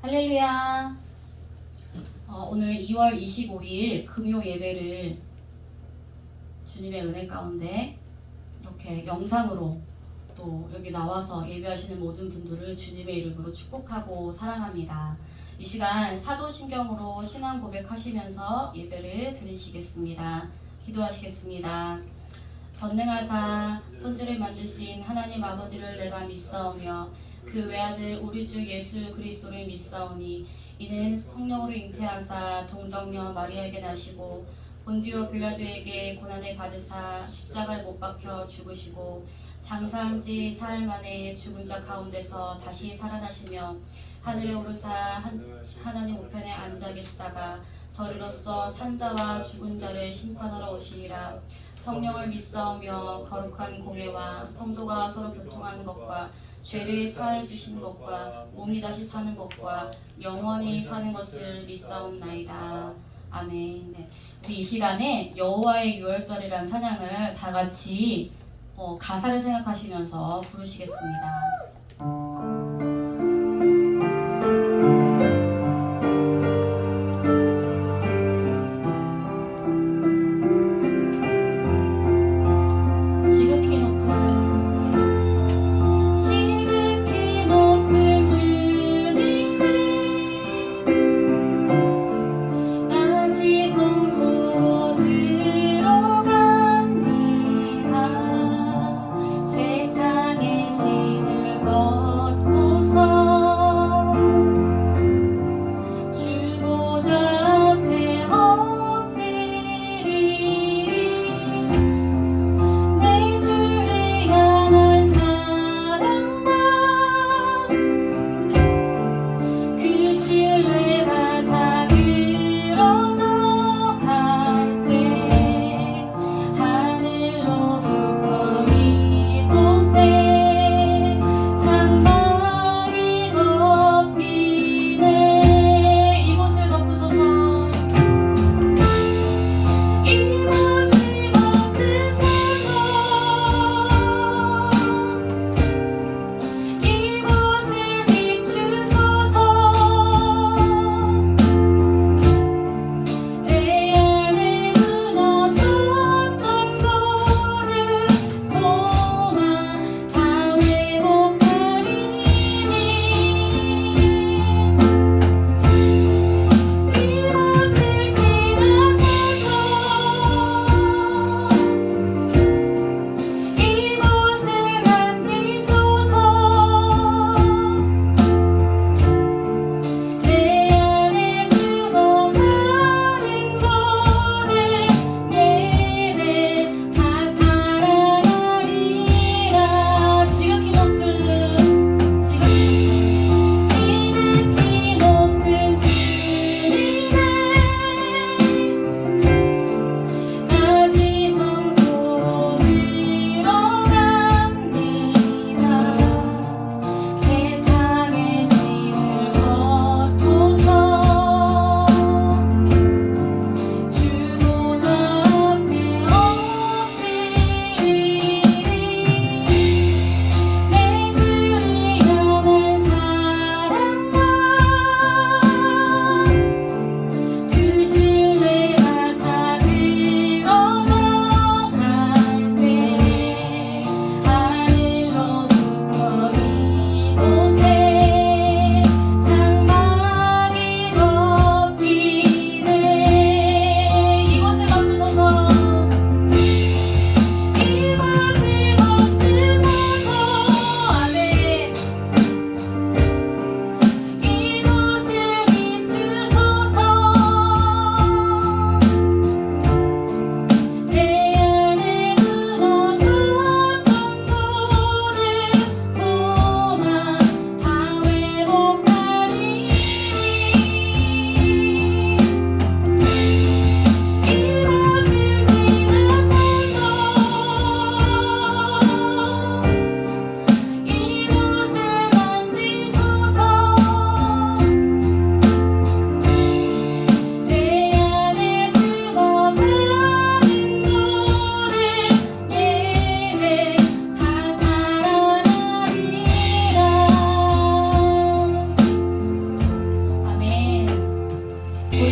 할렐루야. 오늘 2월 25일 금요 예배를 주님의 은혜 가운데 이렇게 영상으로 또 여기 나와서 예배하시는 모든 분들을 주님의 이름으로 축복하고 사랑합니다. 이 시간 사도신경으로 신앙 고백하시면서 예배를 드리시겠습니다. 기도하시겠습니다. 전능하사 천지를 만드신 하나님 아버지를 내가 믿사오며 그 외아들 우리 주 예수 그리스도를 믿사오니 이는 성령으로 잉태하사 동정녀 마리아에게 나시고 본디오 빌라도에게 고난을 받으사 십자가에 못 박혀 죽으시고 장사한 지 사흘 만에 죽은 자 가운데서 다시 살아나시며 하늘에 오르사 하나님 우편에 앉아 계시다가 저리로서 산자와 죽은 자를 심판하러 오시리라. 성령을 믿사오며 거룩한 공예와 성도가 서로 교통하는 것과 죄를 사해 주시는 것과 몸이 다시 사는 것과 영원히 사는 것을 믿사옵나이다. 아멘. 네. 우리 이 시간에 여호와의 유월절이라는 찬양을 다 같이 가사를 생각하시면서 부르시겠습니다. 세상의 신을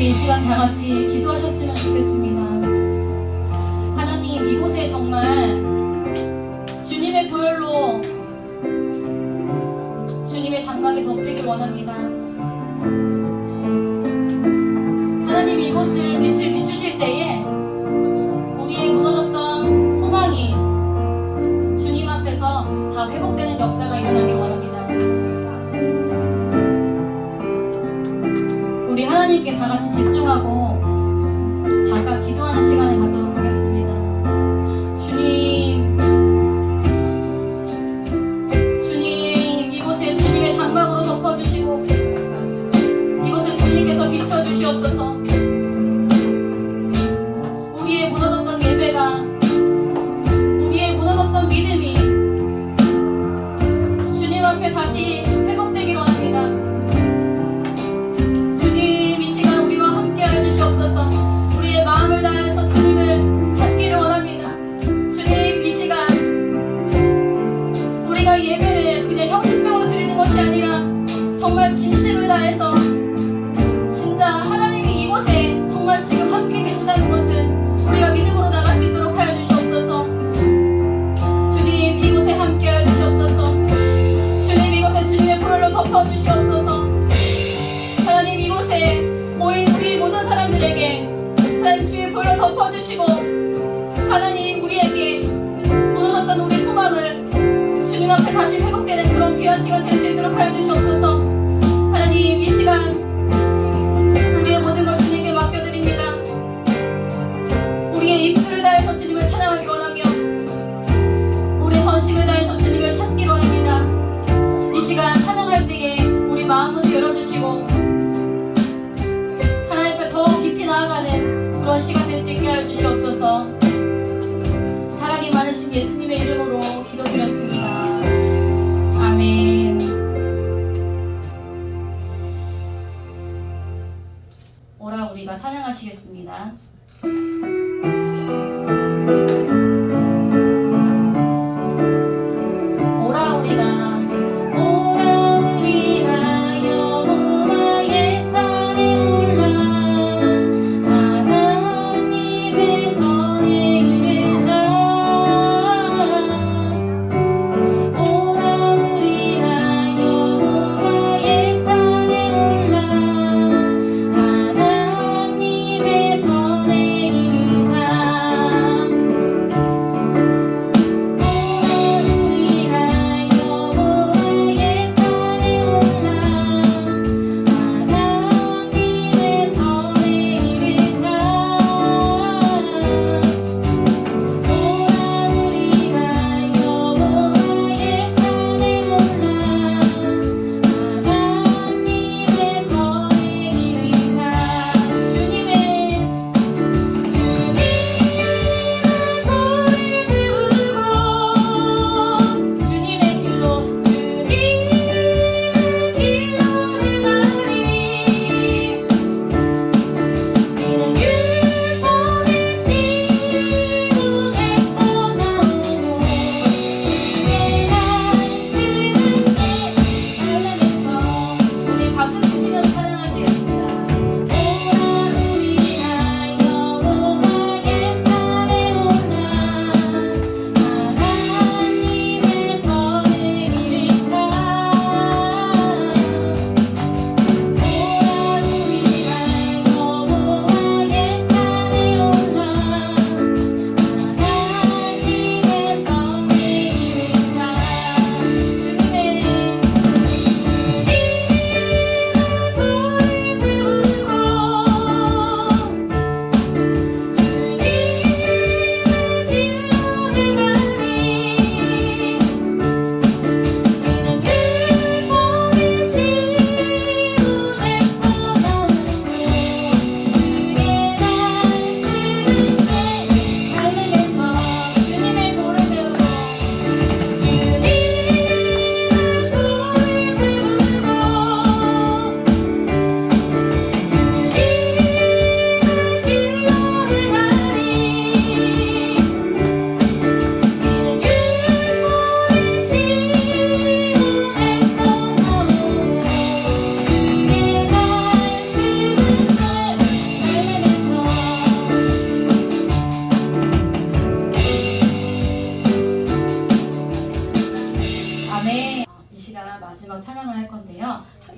우리 이 시간 다 같이 기도하셨으면 좋겠습니다. 하나님, 이곳에 정말 주님의 보혈로 주님의 장막이 덮이길 원합니다. 하나님, 이곳을 빛을 비추실 때에 우리의 무너졌던 소망이 주님 앞에서 다 회복되는 역사가 일어나길 원합니다. 우리 하나님께 다 같이 집중하고 잠깐 기도하는 시간을 갖도록 하겠습니다. 주님, 이곳에 주님의 장막으로 덮어주시고 이곳을 주님께서 비춰주시옵소서. 우리의 무너졌던 예배가, 우리의 무너졌던 믿음이 주님 앞에 다시 회복되기를 원합니다. 주님, 이 시간 우리와 함께 해주시옵소서. 우리의 마음을 다해서 주님을 찾기를 원합니다. 주님, 이 시간 우리가 예배를 그냥 형식적으로 드리는 것이 아니라 정말 진심을 다해서 진짜 하나님이 이곳에 정말 지금 함께 계시다는 것을 우리가 믿음으로 나갈 수 있도록 하여 주시옵소서. 주님, 이곳에 함께 하여 주시옵소서. 주님, 이곳에 주님의 보혈로 덮어주시옵소서. 하나님, 이곳에 모인 우리 모든 사람들에게 하나님 주의 보혈로 덮어주시고 하나님, 우리에게 무너졌던 우리 소망을 주님 앞에 다시 회복되는 그런 귀한 시간 될 수 있도록 하여 주시옵소서. 하나님, 이 시간 우리의 모든 것 주님께 맡겨드립니다. 우리의 입술을 다해서 주님을 찬양하기 원하며 우리의 전심을 다해서 주님을 찾기 원합니다. 이 시간 찬양할 때에 우리 마음을 열어주시고 하나님 앞에 더 깊이 나아가는 그런 시간 될 수 있게 하여 주시옵소서. 사랑이 많으신 예수님의 이름으로 기도드렸습니다. 아멘. 오라 우리가 찬양하시겠습니다. 오라 우리가 여호와의 산에 올라 하나님의 전에 이르자. 오라 우리가 여호와의 산에 올라 하나님의 전에 이르자.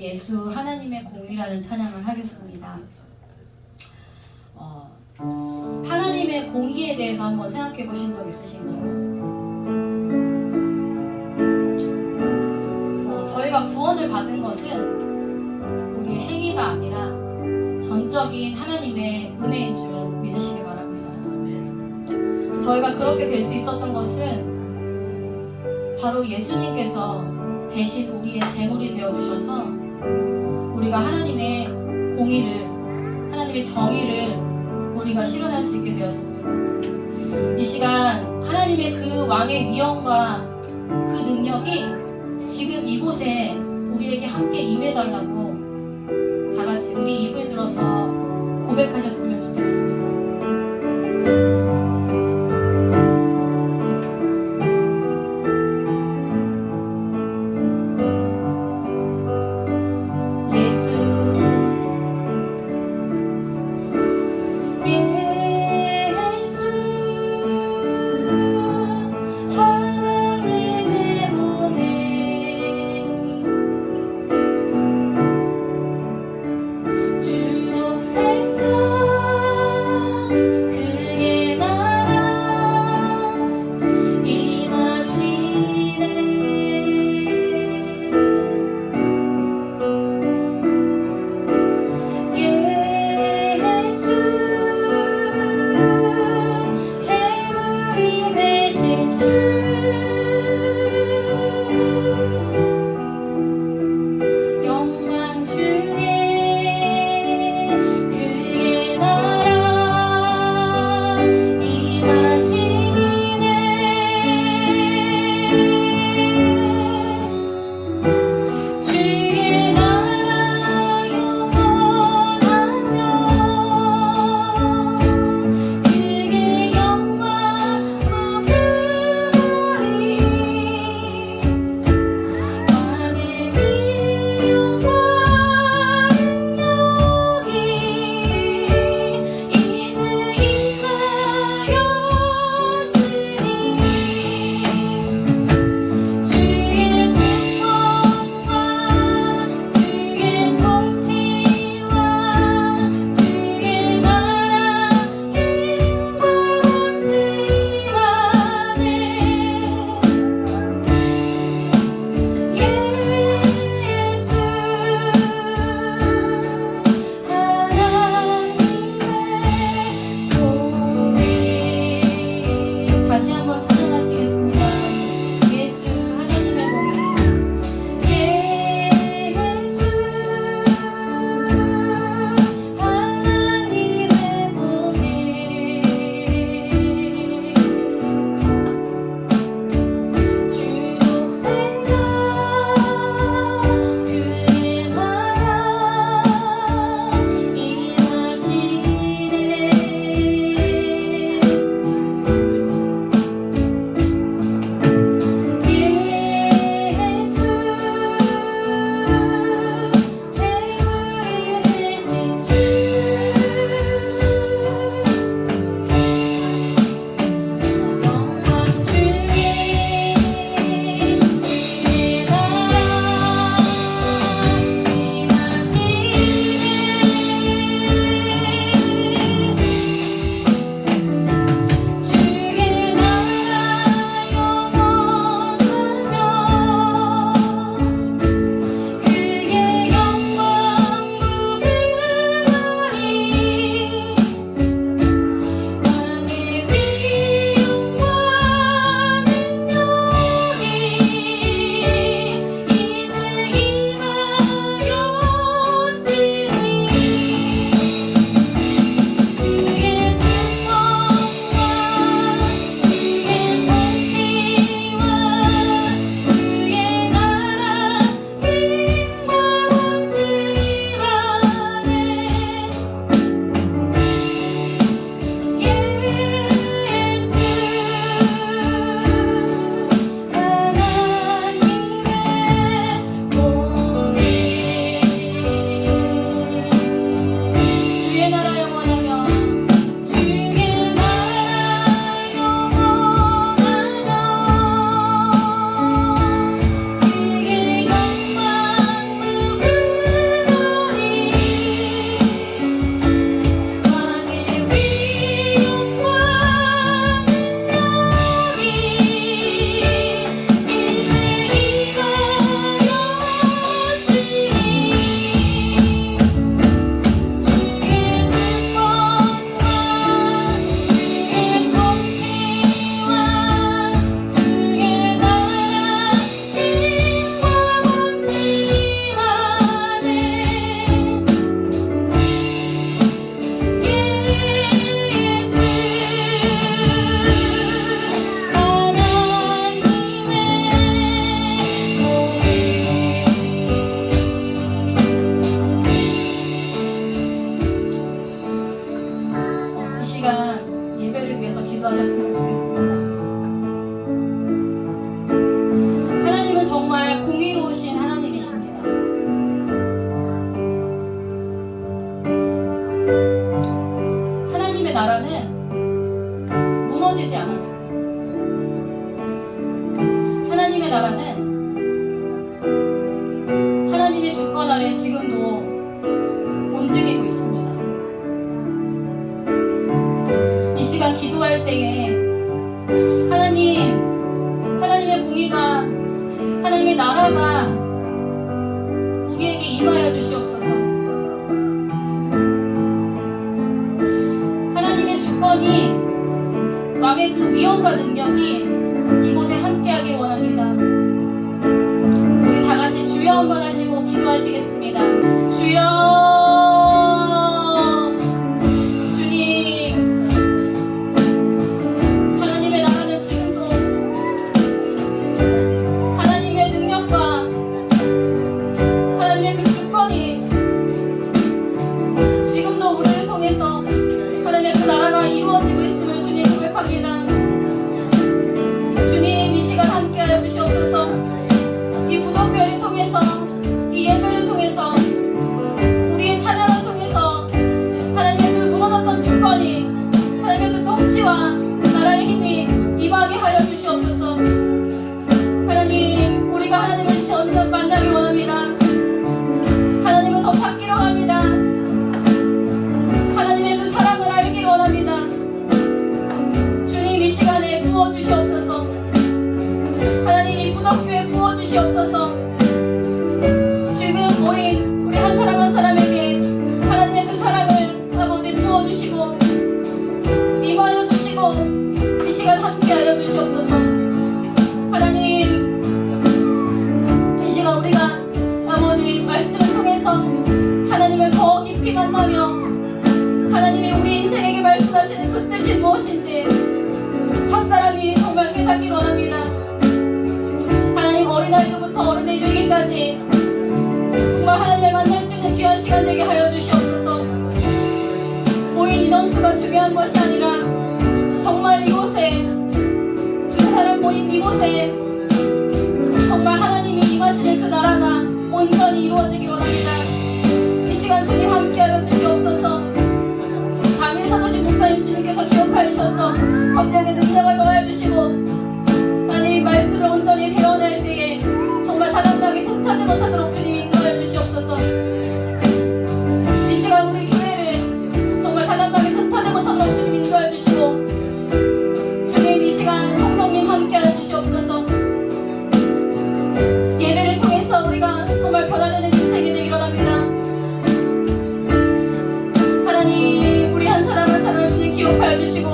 예수 하나님의 공이라는 찬양을 하겠습니다. 하나님의 공의에 대해서 한번 생각해 보신 적 있으신가요? 저희가 구원을 받은 것은 우리의 행위가 아니라 전적인 하나님의 은혜인 줄 믿으시기 바랍니다. 저희가 그렇게 될 수 있었던 것은 바로 예수님께서 대신 우리의 제물이 되어주셔서 우리가 하나님의 공의를, 하나님의 정의를 우리가 실현할 수 있게 되었습니다. 이 시간 하나님의 그 왕의 위엄과 그 능력이 지금 이곳에 우리에게 함께 임해달라고 다 같이 우리 입을 들어서 고백하셨으면 좋겠습니다. 주독생자 움직이고 있습니다. 이 시간 기도할 때에 하나님의 공의가, 하나님의 나라가 우리에게 임하여 주시옵소서. 하나님의 주권이, 왕의 그 위엄과 능력이 이곳에 함께하길 원합니다. 우리 다 같이 주여 한번 하시고 기도하시겠습니다. 주여, 주님, 하나님의 나라는 지금도 하나님의 능력과 하나님의 그 주권이 지금도 우리를 통해서 하나님의 그 나라가 이루어지고 있음을 주님 고백합니다. 주님, 이 시간 함께하여 주시옵소서. 이 부도교회를 통해서, 이 예배를 통해서, 우리의 찬양을 통해서 하나님의 그 무너졌던 주권이, 하나님의 그 통치와 나라의 힘이 임하게 하여 주시옵소서. 하나님, 우리가 하나님을 전면 만나기 원합니다. 하나님을 더 찾기로 합니다. 하나님의 그 사랑을 알기를 원합니다. 주님, 이 시간에 부어주시옵소서. 하나님, 이 부덕교에 부어주시옵소서. 지금 모인 우리 한 사람 한 사람에게 하나님의 그 사랑을 아버지 부어주시고 임하여 주시고 이 시간 함께하여 주시옵소서. 하나님, 이 시간 우리가 아버지 말씀을 통해서 하나님을 더 깊이 만나며 하나님이 우리 인생에게 말씀하시는 그 뜻이 무엇인지 각 사람이 정말 깨닫기 원합니다. 하나님, 어린아이로부터 어른에 이르기까지 정말 하나님을 만날 수 있는 귀한 시간 되게 하여 주시옵소서. 모인 인원수가 중요한 것이 아니라 정말 이곳에 두 사람 모인 이곳에 정말 하나님이 임하시는 그 나라가 온전히 이루어지기 원합니다. 이 시간 주님 함께하여 주시옵소서. 당일 사도신 목사님 주님께서 기억하여 주셔서 성령의 능력을 더해주시고 하나님 말씀을 온전히 대언할 때에 정말 사단막이 틈타지 못하도록 주님 인도하여 주시옵소서. 이 시간 우리 교회를 정말 사단막이 틈타지 못하도록 주님 인도하여 주시고 주님, 이 시간 성령님 함께하여 주시옵소서. 예배를 통해서 우리가 정말 변화되는 인생이 되기를 원합니다. 하나님, 우리 한 사람 한 사람을 주님 기억하여 주시고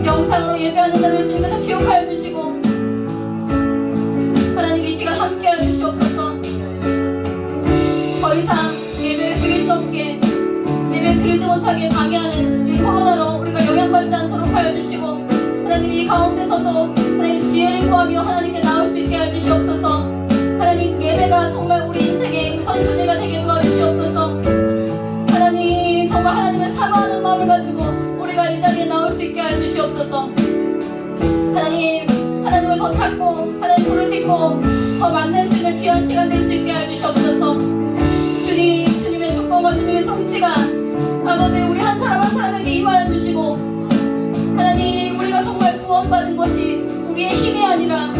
영상으로 예배하는 자들 주님께서 기억하여 주시고 하나님, 이 시간 함께하여 주시옵소서. 더 이상 예배를 드릴 수 없게, 예배를 드리지 못하게 방해하는 이 코로나로 우리가 영향받지 않도록 하여 주시고 하나님, 이 가운데서도 하나님 지혜를 구하며 하나님께 나올 수 있게 하여 주시옵소서. 하나님, 예배가 정말 우리 인생의 우선순위가 되게 도와주시옵소서. 하나님, 정말 하나님을 사모하는 마음을 가지고 우리가 이 자리에 나올 수 있게 하여 주시옵소서. 하나님, 하나님을 더 찾고 하나님 부르짖고 더 만날 수 있는 귀한 시간 될 수 있게 하여 주시옵소서. 주님, 주님의 주권과 주님의 통치가 아버지 우리 한 사람 한 사람에게 임하여 주시고 하나님, 우리가 정말 구원받은 것이 우리의 힘이 아니라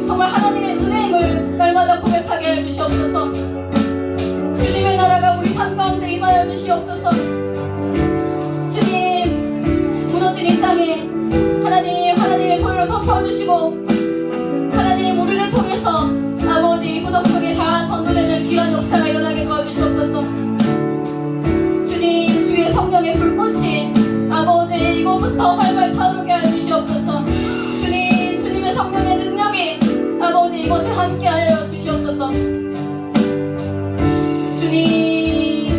정말 하나님의 은혜임을 날마다 고백하게 하여 주시옵소서. 주님의 나라가 우리 삶 가운데 임하여 주시옵소서. 주님, 무너진 이 땅에 하나님의 보혈로 덮어주시고 하나님, 우리를 통해서 아버지 부덕성에 다 전도되는 귀한 역사가 일어나게 도와주시옵소서. 주님, 주의 성령의 불꽃이 아버지 이곳부터 활발 타오르게 하여 주시옵소서. 주님, 주님의 성령의 능력이 아버지 이곳에 함께하여 주시옵소서. 주님,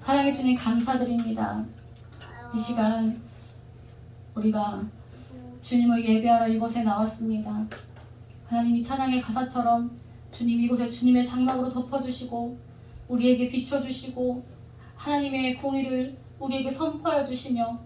사랑의 주님 감사드립니다. 이 시간 우리가 주님을 예배하러 이곳에 나왔습니다. 하나님이 찬양의 가사처럼 주님 이곳에 주님의 장막으로 덮어주시고 우리에게 비춰주시고 하나님의 공의를 우리에게 선포하여 주시며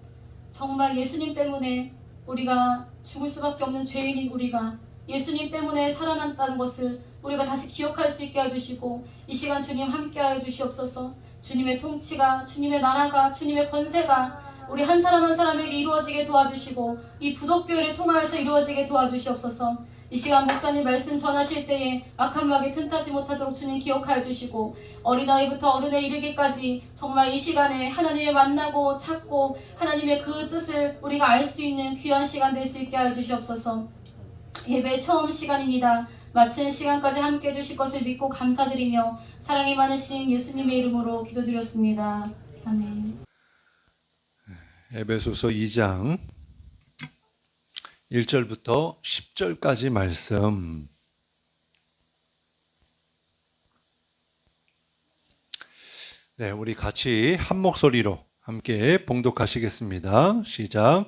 정말 예수님 때문에 우리가 죽을 수밖에 없는 죄인인 우리가 예수님 때문에 살아났다는 것을 우리가 다시 기억할 수 있게 해주시고, 이 시간 주님 함께하여 주시옵소서. 주님의 통치가, 주님의 나라가, 주님의 권세가 우리 한 사람 한 사람에게 이루어지게 도와주시고, 이 부덕교회를 통하여서 이루어지게 도와주시옵소서. 이 시간 목사님 말씀 전하실 때에 악한 마귀 틈타지 못하도록 주님 기억하여 주시고, 어린아이부터 어른에 이르기까지 정말 이 시간에 하나님을 만나고 찾고 하나님의 그 뜻을 우리가 알 수 있는 귀한 시간 될 수 있게 하여 주시옵소서. 예배 처음 시간입니다. 마치는 시간까지 함께 해주실 것을 믿고 감사드리며 사랑이 많으신 예수님의 이름으로 기도드렸습니다. 아멘. 에베소서 2장 1절부터 10절까지 말씀. 네, 우리 같이 한 목소리로 함께 봉독하시겠습니다. 시작.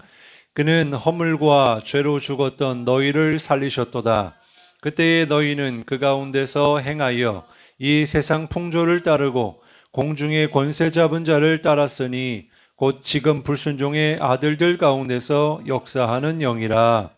그는 허물과 죄로 죽었던 너희를 살리셨도다. 그때의 너희는 그 가운데서 행하여 이 세상 풍조를 따르고 공중의 권세 잡은 자를 따랐으니 곧 지금 불순종의 아들들 가운데서 역사하는 영이라.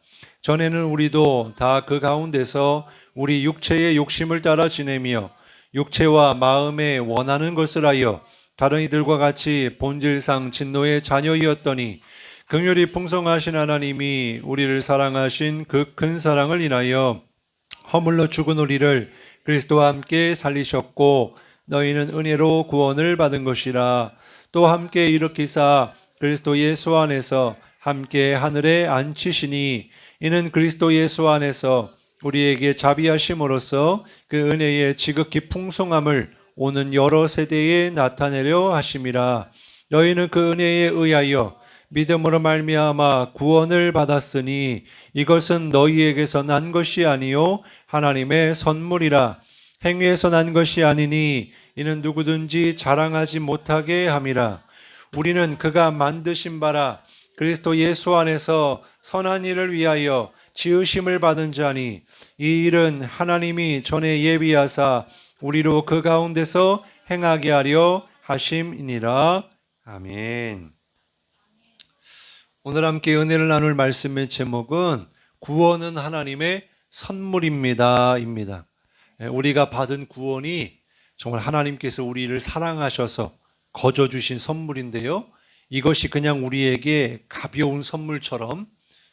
전에는 우리도 다 그 가운데서 우리 육체의 욕심을 따라 지내며 육체와 마음에 원하는 것을 하여 다른 이들과 같이 본질상 진노의 자녀이었더니 긍휼이 풍성하신 하나님이 우리를 사랑하신 그 큰 사랑을 인하여 허물로 죽은 우리를 그리스도와 함께 살리셨고 너희는 은혜로 구원을 받은 것이라. 또 함께 일으키사 그리스도 예수 안에서 함께 하늘에 앉히시니 이는 그리스도 예수 안에서 우리에게 자비하심으로써 그 은혜의 지극히 풍성함을 오는 여러 세대에 나타내려 하심이라. 너희는 그 은혜에 의하여 믿음으로 말미암아 구원을 받았으니 이것은 너희에게서 난 것이 아니요 하나님의 선물이라. 행위에서 난 것이 아니니 이는 누구든지 자랑하지 못하게 함이라. 우리는 그가 만드신 바라 그리스도 예수 안에서 선한 일을 위하여 지으심을 받은 자니 이 일은 하나님이 전에 예비하사 우리로 그 가운데서 행하게 하려 하심이니라. 아멘. 오늘 함께 은혜를 나눌 말씀의 제목은 구원은 하나님의 선물입니다 입니다. 우리가 받은 구원이 정말 하나님께서 우리를 사랑하셔서 거저 주신 선물인데요, 이것이 그냥 우리에게 가벼운 선물처럼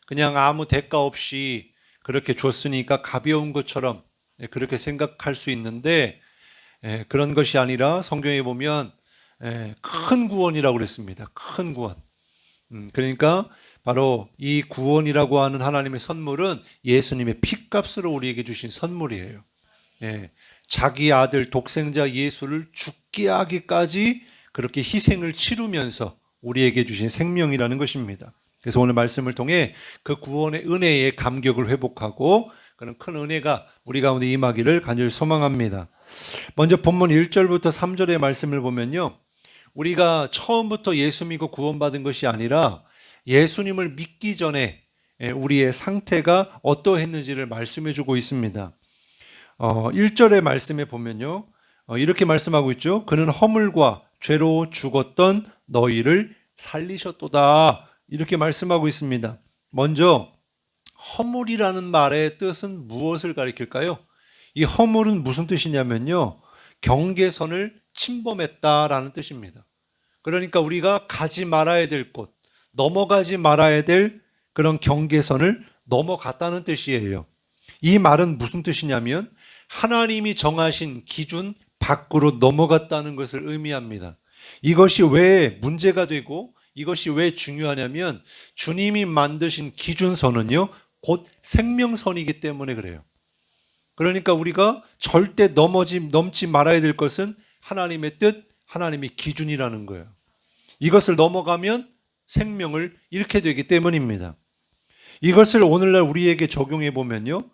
그냥 아무 대가 없이 그렇게 줬으니까 가벼운 것처럼 그렇게 생각할 수 있는데, 그런 것이 아니라 성경에 보면 큰 구원이라고 그랬습니다. 큰 구원. 그러니까 바로 이 구원이라고 하는 하나님의 선물은 예수님의 피값으로 우리에게 주신 선물이에요. 자기 아들 독생자 예수를 죽게 하기까지 그렇게 희생을 치르면서 우리에게 주신 생명이라는 것입니다. 그래서 오늘 말씀을 통해 그 구원의 은혜의 감격을 회복하고 그런 큰 은혜가 우리 가운데 임하기를 간절히 소망합니다. 먼저 본문 1절부터 3절의 말씀을 보면요, 우리가 처음부터 예수 믿고 구원받은 것이 아니라 예수님을 믿기 전에 우리의 상태가 어떠했는지를 말씀해 주고 있습니다. 1절의 말씀에 보면요, 이렇게 말씀하고 있죠. 그는 허물과 죄로 죽었던 너희를 살리셨도다, 이렇게 말씀하고 있습니다. 먼저 허물이라는 말의 뜻은 무엇을 가리킬까요? 이 허물은 무슨 뜻이냐면요, 경계선을 침범했다라는 뜻입니다. 그러니까 우리가 가지 말아야 될 곳, 넘어가지 말아야 될 그런 경계선을 넘어갔다는 뜻이에요. 이 말은 무슨 뜻이냐면 하나님이 정하신 기준 밖으로 넘어갔다는 것을 의미합니다. 이것이 왜 문제가 되고 이것이 왜 중요하냐면 주님이 만드신 기준선은요, 곧 생명선이기 때문에 그래요. 그러니까 우리가 절대 넘지 말아야 될 것은 하나님의 뜻, 하나님의 기준이라는 거예요. 이것을 넘어가면 생명을 잃게 되기 때문입니다. 이것을 오늘날 우리에게 적용해 보면요,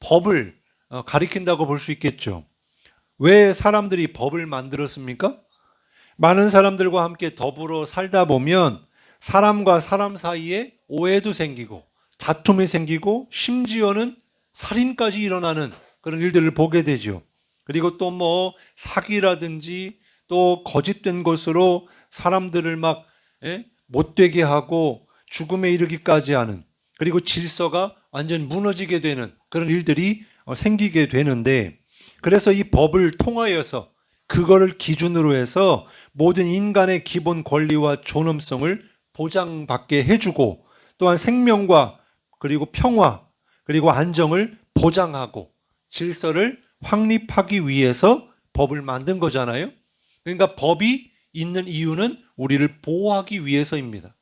법을 가리킨다고 볼 수 있겠죠. 왜 사람들이 법을 만들었습니까? 많은 사람들과 함께 더불어 살다 보면 사람과 사람 사이에 오해도 생기고 다툼이 생기고 심지어는 살인까지 일어나는 그런 일들을 보게 되죠. 그리고 또 뭐 사기라든지 또 거짓된 것으로 사람들을 막 못되게 하고 죽음에 이르기까지 하는, 그리고 질서가 완전 무너지게 되는 그런 일들이 생기게 되는데, 그래서 이 법을 통하여서 그거를 기준으로 해서 모든 인간의 기본 권리와 존엄성을 보장받게 해주고, 또한 생명과 그리고 평화 그리고 안정을 보장하고 질서를 확립하기 위해서 법을 만든 거잖아요. 그러니까 법이 있는 이유는 우리를 보호하기 위해서입니다.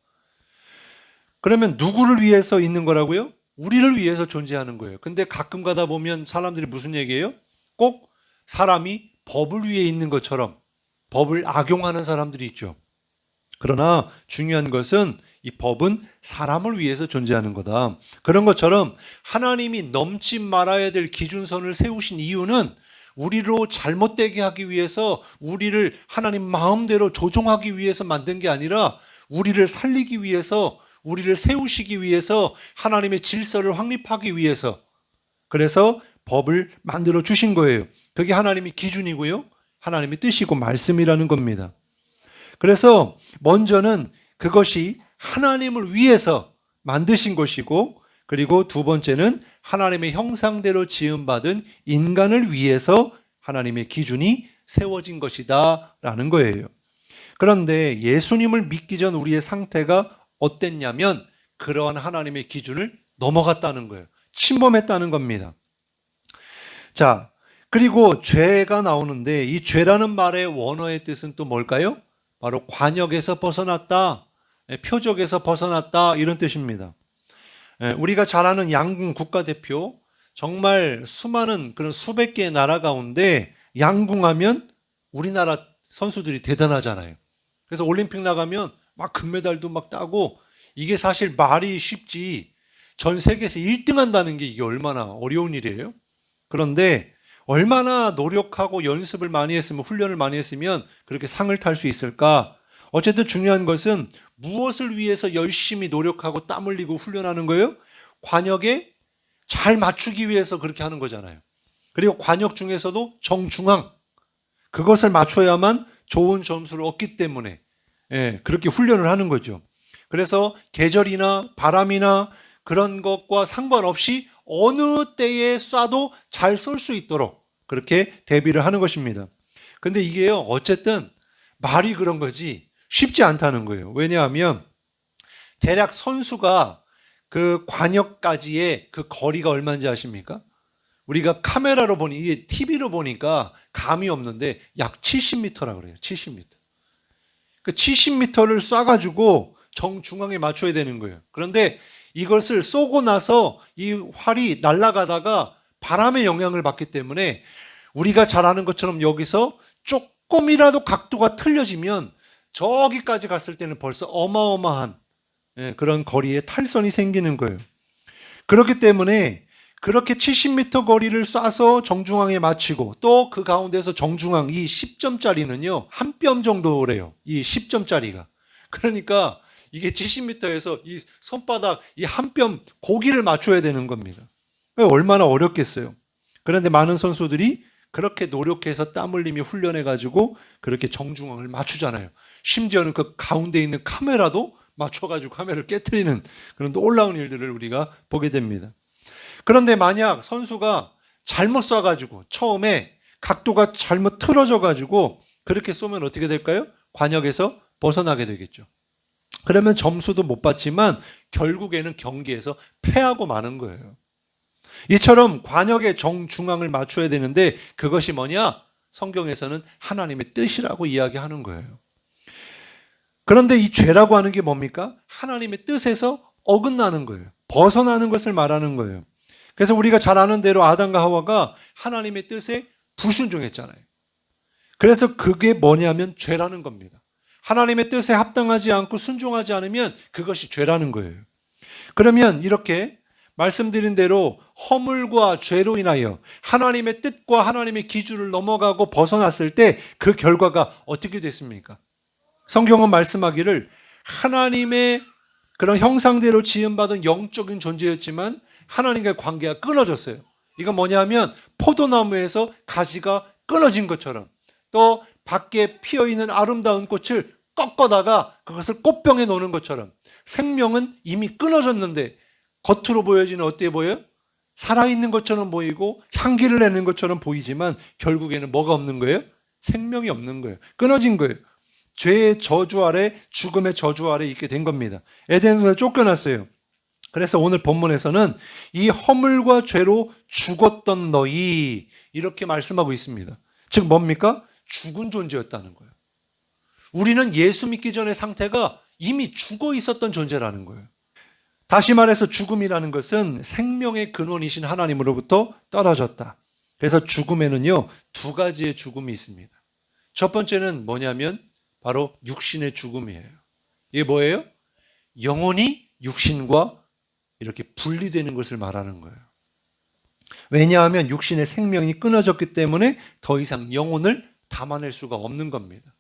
그러면 누구를 위해서 있는 거라고요? 우리를 위해서 존재하는 거예요. 근데 가끔 가다 보면 사람들이 무슨 얘기예요? 꼭 사람이 법을 위해 있는 것처럼 법을 악용하는 사람들이 있죠. 그러나 중요한 것은 이 법은 사람을 위해서 존재하는 거다. 그런 것처럼 하나님이 넘지 말아야 될 기준선을 세우신 이유는 우리로 잘못되게 하기 위해서, 우리를 하나님 마음대로 조종하기 위해서 만든 게 아니라 우리를 살리기 위해서, 우리를 세우시기 위해서, 하나님의 질서를 확립하기 위해서, 그래서 법을 만들어 주신 거예요. 그게 하나님의 기준이고요, 하나님의 뜻이고 말씀이라는 겁니다. 그래서 먼저는 그것이 하나님을 위해서 만드신 것이고, 그리고 두 번째는 하나님의 형상대로 지음받은 인간을 위해서 하나님의 기준이 세워진 것이다 라는 거예요. 그런데 예수님을 믿기 전 우리의 상태가 어땠냐면 그러한 하나님의 기준을 넘어갔다는 거예요. 침범했다는 겁니다. 자, 그리고 죄가 나오는데 이 죄라는 말의 원어의 뜻은 또 뭘까요? 바로 관역에서 벗어났다, 표적에서 벗어났다, 이런 뜻입니다. 우리가 잘 아는 양궁 국가대표, 정말 수많은 그런 수백 개의 나라 가운데 양궁하면 우리나라 선수들이 대단하잖아요. 그래서 올림픽 나가면 막 금메달도 막 따고, 이게 사실 말이 쉽지 전 세계에서 1등 한다는 게 이게 얼마나 어려운 일이에요. 그런데 얼마나 노력하고 연습을 많이 했으면, 훈련을 많이 했으면 그렇게 상을 탈 수 있을까? 어쨌든 중요한 것은 무엇을 위해서 열심히 노력하고 땀 흘리고 훈련하는 거예요? 관역에 잘 맞추기 위해서 그렇게 하는 거잖아요. 그리고 관역 중에서도 정중앙, 그것을 맞춰야만 좋은 점수를 얻기 때문에 그렇게 훈련을 하는 거죠. 그래서 계절이나 바람이나 그런 것과 상관없이 어느 때에 쏴도 잘 쏠 수 있도록 그렇게 대비를 하는 것입니다. 근데 이게요, 어쨌든 말이 그런 거지 쉽지 않다는 거예요. 왜냐하면 대략 선수가 그 관역까지의 그 거리가 얼마인지 아십니까? 우리가 카메라로 보니, 이게 TV로 보니까 감이 없는데 약 70m라 그래요. 70m. 그 70m를 쏴가지고 정중앙에 맞춰야 되는 거예요. 그런데 이것을 쏘고 나서 이 활이 날아가다가 바람의 영향을 받기 때문에 우리가 잘 아는 것처럼 여기서 조금이라도 각도가 틀려지면 저기까지 갔을 때는 벌써 어마어마한 그런 거리에 탈선이 생기는 거예요. 그렇기 때문에 그렇게 70m 거리를 쏴서 정중앙에 맞추고, 또 그 가운데서 정중앙 이 10점짜리는요 한 뼘 정도래요. 이 10점짜리가. 그러니까 이게 70m에서 이 손바닥 이 한 뼘 고기를 맞춰야 되는 겁니다. 얼마나 어렵겠어요. 그런데 많은 선수들이 그렇게 노력해서 땀 흘리며 훈련해가지고 그렇게 정중앙을 맞추잖아요. 심지어는 그 가운데 있는 카메라도 맞춰가지고 카메라를 깨트리는 그런 놀라운 일들을 우리가 보게 됩니다. 그런데 만약 선수가 잘못 쏴가지고 처음에 각도가 잘못 틀어져가지고 그렇게 쏘면 어떻게 될까요? 관역에서 벗어나게 되겠죠. 그러면 점수도 못 받지만 결국에는 경기에서 패하고 마는 거예요. 이처럼 관역의 정중앙을 맞춰야 되는데 그것이 뭐냐? 성경에서는 하나님의 뜻이라고 이야기하는 거예요. 그런데 이 죄라고 하는 게 뭡니까? 하나님의 뜻에서 어긋나는 거예요. 벗어나는 것을 말하는 거예요. 그래서 우리가 잘 아는 대로 아담과 하와가 하나님의 뜻에 불순종했잖아요. 그래서 그게 뭐냐면 죄라는 겁니다. 하나님의 뜻에 합당하지 않고 순종하지 않으면 그것이 죄라는 거예요. 그러면 이렇게 말씀드린 대로 허물과 죄로 인하여 하나님의 뜻과 하나님의 기준을 넘어가고 벗어났을 때 그 결과가 어떻게 됐습니까? 성경은 말씀하기를 하나님의 그런 형상대로 지음받은 영적인 존재였지만 하나님과의 관계가 끊어졌어요. 이건 뭐냐면 포도나무에서 가지가 끊어진 것처럼, 또 밖에 피어있는 아름다운 꽃을 꺾어다가 그것을 꽃병에 놓는 것처럼 생명은 이미 끊어졌는데 겉으로 보여지는 어때 보여요? 살아있는 것처럼 보이고 향기를 내는 것처럼 보이지만 결국에는 뭐가 없는 거예요? 생명이 없는 거예요. 끊어진 거예요. 죄의 저주 아래, 죽음의 저주 아래 있게 된 겁니다. 에덴에서 쫓겨났어요. 그래서 오늘 본문에서는 이 허물과 죄로 죽었던 너희 이렇게 말씀하고 있습니다. 즉 뭡니까? 죽은 존재였다는 거예요. 우리는 예수 믿기 전의 상태가 이미 죽어 있었던 존재라는 거예요. 다시 말해서 죽음이라는 것은 생명의 근원이신 하나님으로부터 떨어졌다. 그래서 죽음에는요, 두 가지의 죽음이 있습니다. 첫 번째는 뭐냐면 바로 육신의 죽음이에요. 이게 뭐예요? 영혼이 육신과 이렇게 분리되는 것을 말하는 거예요. 왜냐하면 육신의 생명이 끊어졌기 때문에 더 이상 영혼을 담아낼 수가 없는 겁니다.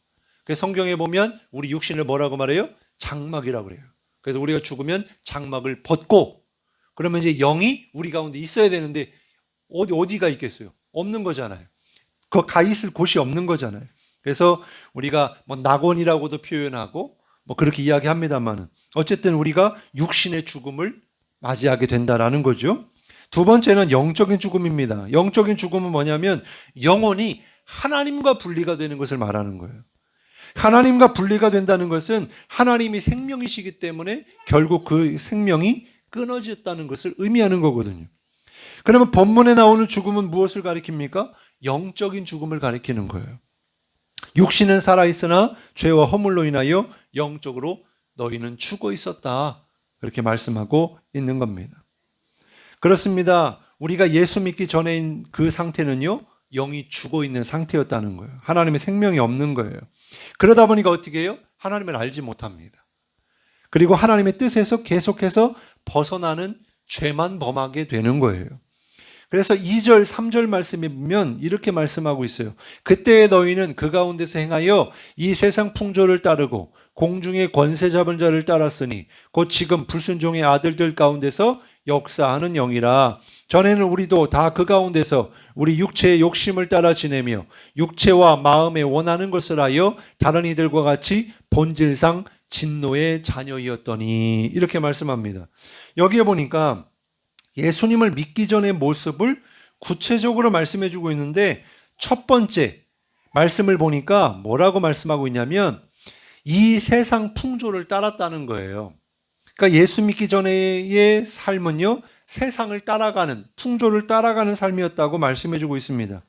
그래서 성경에 보면 우리 육신을 뭐라고 말해요? 장막이라고 그래요. 그래서 우리가 죽으면 장막을 벗고 그러면 이제 영이 우리 가운데 있어야 되는데 어디가 있겠어요? 없는 거잖아요. 그 가 있을 곳이 없는 거잖아요. 그래서 우리가 뭐 낙원이라고도 표현하고 뭐 그렇게 이야기합니다만은 어쨌든 우리가 육신의 죽음을 맞이하게 된다라는 거죠. 두 번째는 영적인 죽음입니다. 영적인 죽음은 뭐냐면 영혼이 하나님과 분리가 되는 것을 말하는 거예요. 하나님과 분리가 된다는 것은 하나님이 생명이시기 때문에 결국 그 생명이 끊어졌다는 것을 의미하는 거거든요. 그러면 본문에 나오는 죽음은 무엇을 가리킵니까? 영적인 죽음을 가리키는 거예요. 육신은 살아있으나 죄와 허물로 인하여 영적으로 너희는 죽어 있었다. 그렇게 말씀하고 있는 겁니다. 그렇습니다. 우리가 예수 믿기 전에 그 상태는요, 영이 죽어 있는 상태였다는 거예요. 하나님의 생명이 없는 거예요. 그러다 보니까 어떻게 해요? 하나님을 알지 못합니다. 그리고 하나님의 뜻에서 계속해서 벗어나는 죄만 범하게 되는 거예요. 그래서 2절, 3절 말씀에 보면 이렇게 말씀하고 있어요. 그때의 너희는 그 가운데서 행하여 이 세상 풍조를 따르고 공중의 권세 잡은 자를 따랐으니 곧 지금 불순종의 아들들 가운데서 역사하는 영이라. 전에는 우리도 다 그 가운데서 우리 육체의 욕심을 따라 지내며 육체와 마음에 원하는 것을 하여 다른 이들과 같이 본질상 진노의 자녀이었더니 이렇게 말씀합니다. 여기에 보니까 예수님을 믿기 전의 모습을 구체적으로 말씀해 주고 있는데 첫 번째 말씀을 보니까 뭐라고 말씀하고 있냐면 이 세상 풍조를 따랐다는 거예요. 그러니까 예수 믿기 전의 삶은요, 세상을 따라가는, 풍조를 따라가는 삶이었다고 말씀해 주고 있습니다.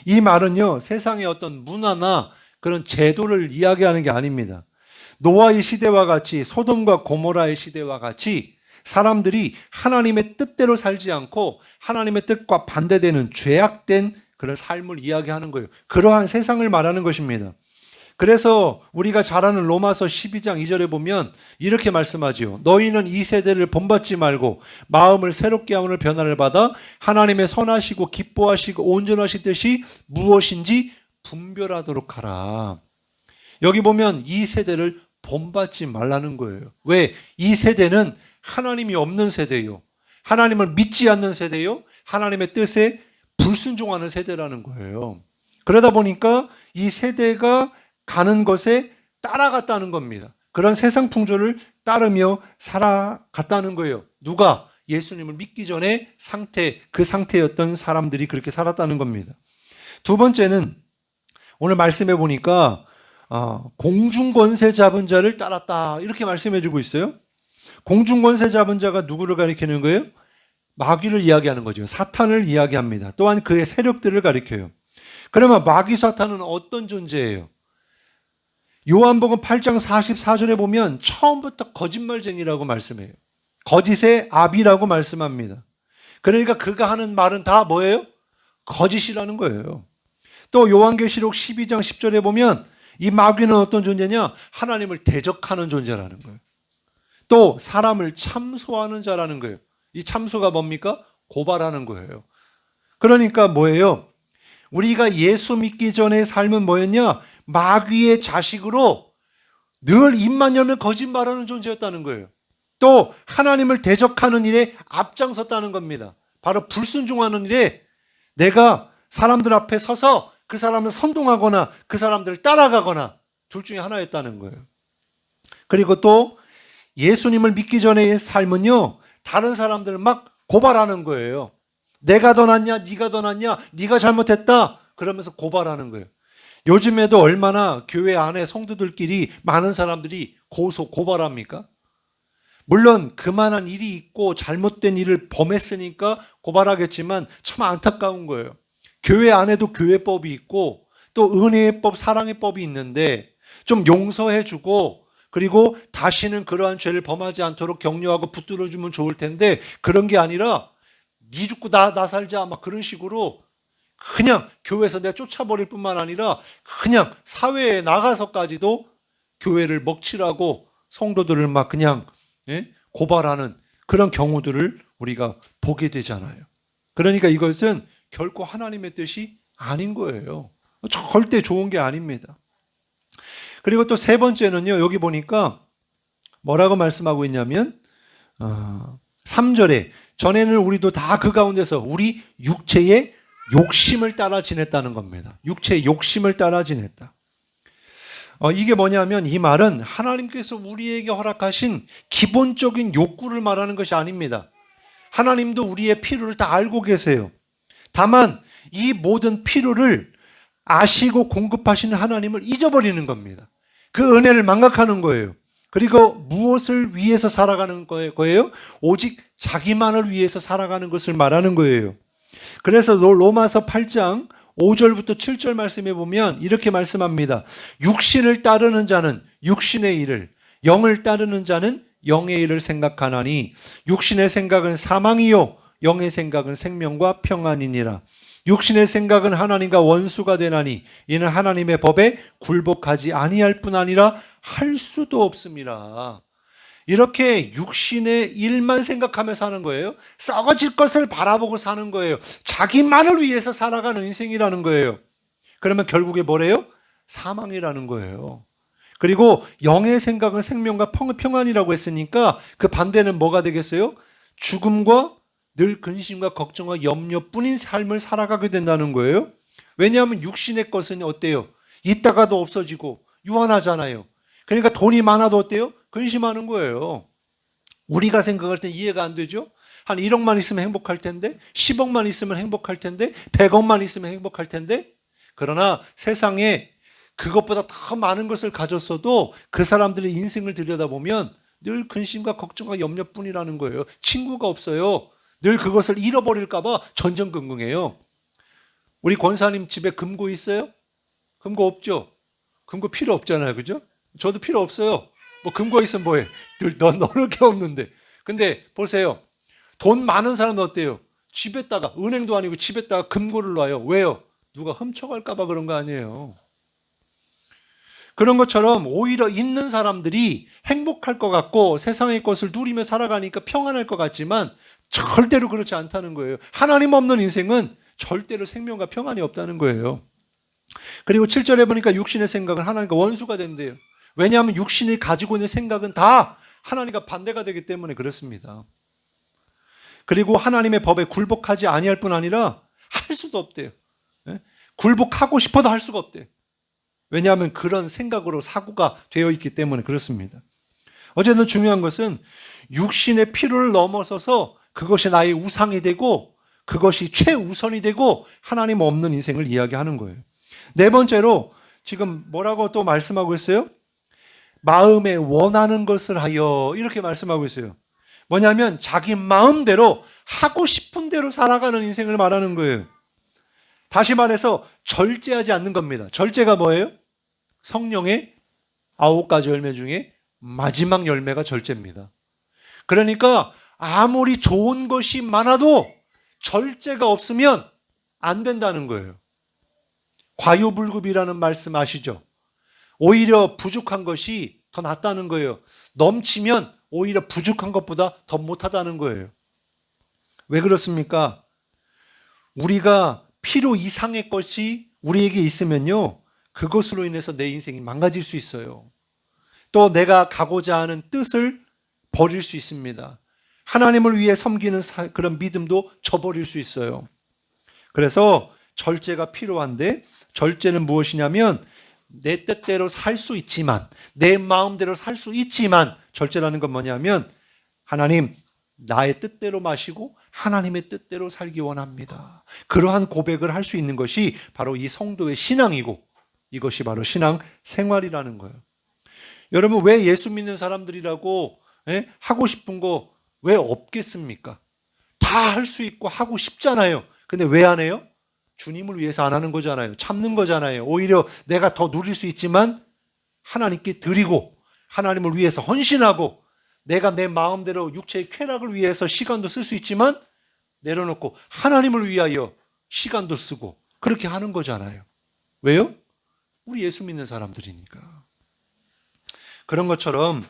이 말은요, 세상의 어떤 문화나 그런 제도를 이야기하는 게 아닙니다. 노아의 시대와 같이, 소돔과 고모라의 시대와 같이 사람들이 하나님의 뜻대로 살지 않고 하나님의 뜻과 반대되는 죄악된 그런 삶을 이야기하는 거예요. 그러한 세상을 말하는 것입니다. 그래서 우리가 잘 아는 로마서 12장 2절에 보면 이렇게 말씀하지요. 너희는 이 세대를 본받지 말고 마음을 새롭게 하는 변화를 받아 하나님의 선하시고 기뻐하시고 온전하신 뜻이 무엇인지 분별하도록 하라. 여기 보면 이 세대를 본받지 말라는 거예요. 왜? 이 세대는 하나님이 없는 세대요. 하나님을 믿지 않는 세대요. 하나님의 뜻에 불순종하는 세대라는 거예요. 그러다 보니까 이 세대가 가는 것에 따라갔다는 겁니다. 그런 세상 풍조를 따르며 살아갔다는 거예요. 누가? 예수님을 믿기 전에 그 상태였던 사람들이 그렇게 살았다는 겁니다. 두 번째는 오늘 말씀해 보니까 공중권세 잡은 자를 따랐다 이렇게 말씀해 주고 있어요. 공중권세 잡은 자가 누구를 가리키는 거예요? 마귀를 이야기하는 거죠. 사탄을 이야기합니다. 또한 그의 세력들을 가리켜요. 그러면 마귀 사탄은 어떤 존재예요? 요한복음 8장 44절에 보면 처음부터 거짓말쟁이라고 말씀해요. 거짓의 아비라고 말씀합니다. 그러니까 그가 하는 말은 다 뭐예요? 거짓이라는 거예요. 또 요한계시록 12장 10절에 보면 이 마귀는 어떤 존재냐? 하나님을 대적하는 존재라는 거예요. 또 사람을 참소하는 자라는 거예요. 이 참소가 뭡니까? 고발하는 거예요. 그러니까 뭐예요? 우리가 예수 믿기 전의 삶은 뭐였냐? 마귀의 자식으로 늘 입만 열면 거짓말하는 존재였다는 거예요. 또 하나님을 대적하는 일에 앞장섰다는 겁니다. 바로 불순종하는 일에 내가 사람들 앞에 서서 그 사람을 선동하거나 그 사람들을 따라가거나 둘 중에 하나였다는 거예요. 그리고 또 예수님을 믿기 전의 삶은요, 다른 사람들을 막 고발하는 거예요. 내가 더 낫냐, 네가 더 낫냐, 네가 잘못했다 그러면서 고발하는 거예요. 요즘에도 얼마나 교회 안에 성도들끼리 많은 사람들이 고발합니까? 물론 그만한 일이 있고 잘못된 일을 범했으니까 고발하겠지만 참 안타까운 거예요. 교회 안에도 교회법이 있고 또 은혜의 법, 사랑의 법이 있는데 좀 용서해주고 그리고 다시는 그러한 죄를 범하지 않도록 격려하고 붙들어주면 좋을 텐데 그런 게 아니라 니 죽고 나 살자 막 그런 식으로 그냥 교회에서 내가 쫓아버릴 뿐만 아니라 그냥 사회에 나가서까지도 교회를 먹칠하고 성도들을 막 그냥 고발하는 그런 경우들을 우리가 보게 되잖아요. 그러니까 이것은 결코 하나님의 뜻이 아닌 거예요. 절대 좋은 게 아닙니다. 그리고 또 세 번째는요. 여기 보니까 뭐라고 말씀하고 있냐면 3절에 전에는 우리도 다 그 가운데서 우리 육체의 욕심을 따라 지냈다는 겁니다. 육체의 욕심을 따라 지냈다. 이게 뭐냐면 이 말은 하나님께서 우리에게 허락하신 기본적인 욕구를 말하는 것이 아닙니다. 하나님도 우리의 필요를 다 알고 계세요. 다만 이 모든 필요를 아시고 공급하시는 하나님을 잊어버리는 겁니다. 그 은혜를 망각하는 거예요. 그리고 무엇을 위해서 살아가는 거예요? 오직 자기만을 위해서 살아가는 것을 말하는 거예요. 그래서 로마서 8장 5절부터 7절 말씀에 보면 이렇게 말씀합니다. 육신을 따르는 자는 육신의 일을, 영을 따르는 자는 영의 일을 생각하나니 육신의 생각은 사망이요 영의 생각은 생명과 평안이니라. 육신의 생각은 하나님과 원수가 되나니 이는 하나님의 법에 굴복하지 아니할 뿐 아니라 할 수도 없습니다. 이렇게 육신의 일만 생각하며 사는 거예요. 썩어질 것을 바라보고 사는 거예요. 자기만을 위해서 살아가는 인생이라는 거예요. 그러면 결국에 뭐래요? 사망이라는 거예요. 그리고 영의 생각은 생명과 평안이라고 했으니까 그 반대는 뭐가 되겠어요? 죽음과 늘 근심과 걱정과 염려뿐인 삶을 살아가게 된다는 거예요. 왜냐하면 육신의 것은 어때요? 있다가도 없어지고 유한하잖아요. 그러니까 돈이 많아도 어때요? 근심하는 거예요. 우리가 생각할 때 이해가 안 되죠? 한 1억만 있으면 행복할 텐데 10억만 있으면 행복할 텐데 100억만 있으면 행복할 텐데 그러나 세상에 그것보다 더 많은 것을 가졌어도 그 사람들의 인생을 들여다보면 늘 근심과 걱정과 염려뿐이라는 거예요. 친구가 없어요. 늘 그것을 잃어버릴까 봐 전전긍긍해요. 우리 권사님 집에 금고 있어요? 금고 없죠? 금고 필요 없잖아요. 그죠? 저도 필요 없어요. 뭐 금고 있으면 뭐해? 늘 넣을 게 없는데. 근데 보세요. 돈 많은 사람은 어때요? 집에다가 은행도 아니고 집에다가 금고를 놔요. 왜요? 누가 훔쳐갈까 봐 그런 거 아니에요. 그런 것처럼 오히려 있는 사람들이 행복할 것 같고 세상의 것을 누리며 살아가니까 평안할 것 같지만 절대로 그렇지 않다는 거예요. 하나님 없는 인생은 절대로 생명과 평안이 없다는 거예요. 그리고 7절에 보니까 육신의 생각은 하나님과 원수가 된대요. 왜냐하면 육신이 가지고 있는 생각은 다 하나님과 반대가 되기 때문에 그렇습니다. 그리고 하나님의 법에 굴복하지 아니할 뿐 아니라 할 수도 없대요. 굴복하고 싶어도 할 수가 없대요. 왜냐하면 그런 생각으로 사고가 되어 있기 때문에 그렇습니다. 어쨌든 중요한 것은 육신의 필요를 넘어서서 그것이 나의 우상이 되고 그것이 최우선이 되고 하나님 없는 인생을 이야기하는 거예요. 네 번째로 지금 뭐라고 또 말씀하고 있어요? 마음에 원하는 것을 하여 이렇게 말씀하고 있어요. 뭐냐면 자기 마음대로 하고 싶은 대로 살아가는 인생을 말하는 거예요. 다시 말해서 절제하지 않는 겁니다. 절제가 뭐예요? 성령의 9가지 열매 중에 마지막 열매가 절제입니다. 그러니까 아무리 좋은 것이 많아도 절제가 없으면 안 된다는 거예요. 과유불급이라는 말씀 아시죠? 오히려 부족한 것이 더 낫다는 거예요. 넘치면 오히려 부족한 것보다 더 못하다는 거예요. 왜 그렇습니까? 우리가 필요 이상의 것이 우리에게 있으면요. 그것으로 인해서 내 인생이 망가질 수 있어요. 또 내가 가고자 하는 뜻을 버릴 수 있습니다. 하나님을 위해 섬기는 그런 믿음도 저버릴 수 있어요. 그래서 절제가 필요한데 절제는 무엇이냐면 내 뜻대로 살 수 있지만 내 마음대로 살 수 있지만 절제라는 건 뭐냐면 하나님 나의 뜻대로 마시고 하나님의 뜻대로 살기 원합니다. 그러한 고백을 할 수 있는 것이 바로 이 성도의 신앙이고 이것이 바로 신앙 생활이라는 거예요. 여러분 왜 예수 믿는 사람들이라고 하고 싶은 거 왜 없겠습니까? 다 할 수 있고 하고 싶잖아요. 근데 왜 안 해요? 주님을 위해서 안 하는 거잖아요. 참는 거잖아요. 오히려 내가 더 누릴 수 있지만 하나님께 드리고 하나님을 위해서 헌신하고 내가 내 마음대로 육체의 쾌락을 위해서 시간도 쓸 수 있지만 내려놓고 하나님을 위하여 시간도 쓰고 그렇게 하는 거잖아요. 왜요? 우리 예수 믿는 사람들이니까. 그런 것처럼